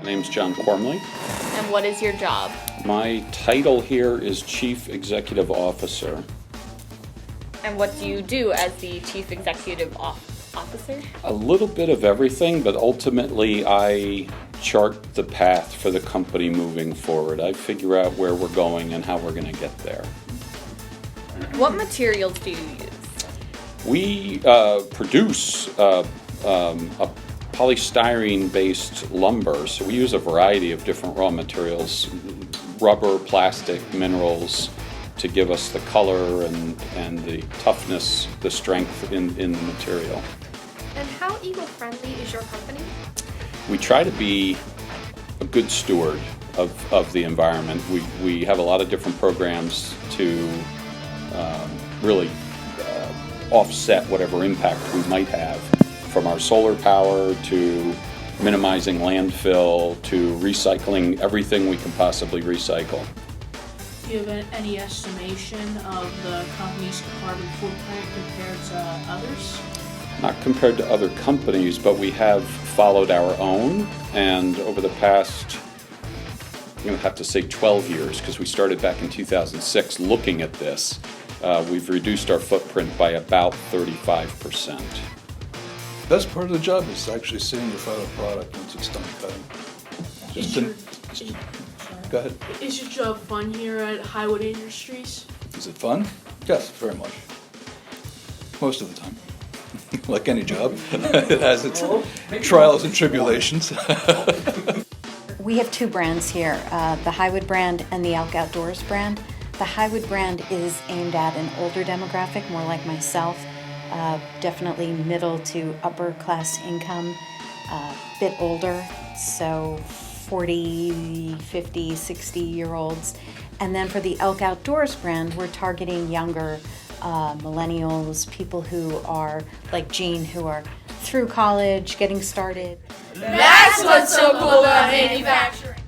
My name's John Cormley. And what is your job? My title here is Chief Executive Officer. And what do you do as the Chief Executive Officer? A little bit of everything, but ultimately I chart the path for the company moving forward. I figure out where we're going and how we're going to get there. What materials do you use? We produce a polystyrene-based lumber, so we use a variety of different raw materials, rubber, plastic, minerals, to give us the color and the toughness, the strength in the material. And how eco-friendly is your company? We try to be a good steward of the environment. We have a lot of different programs to really offset whatever impact we might have, from our solar power to minimizing landfill to recycling everything we can possibly recycle. Do you have any estimation of the company's carbon footprint compared to others? Not compared to other companies, but we have followed our own, and over the past, I'm going to have to say 12 years, because we started back in 2006 looking at this, we've reduced our footprint by about 35%. Best part of the job is actually seeing your final product once it's done cutting. Go ahead. Is your job fun here at Highwood Industries? Is it fun? Yes, very much. Most of the time. Like any job, it has its trials and tribulations. We have two brands here, the Highwood brand and the Elk Outdoors brand. The Highwood brand is aimed at an older demographic, more like myself, definitely middle to upper class income, bit older, so 40, 50, 60-year-olds. And then for the Elk Outdoors brand, we're targeting younger millennials, people who are like Jean, who are through college, getting started. That's what's so cool about manufacturing.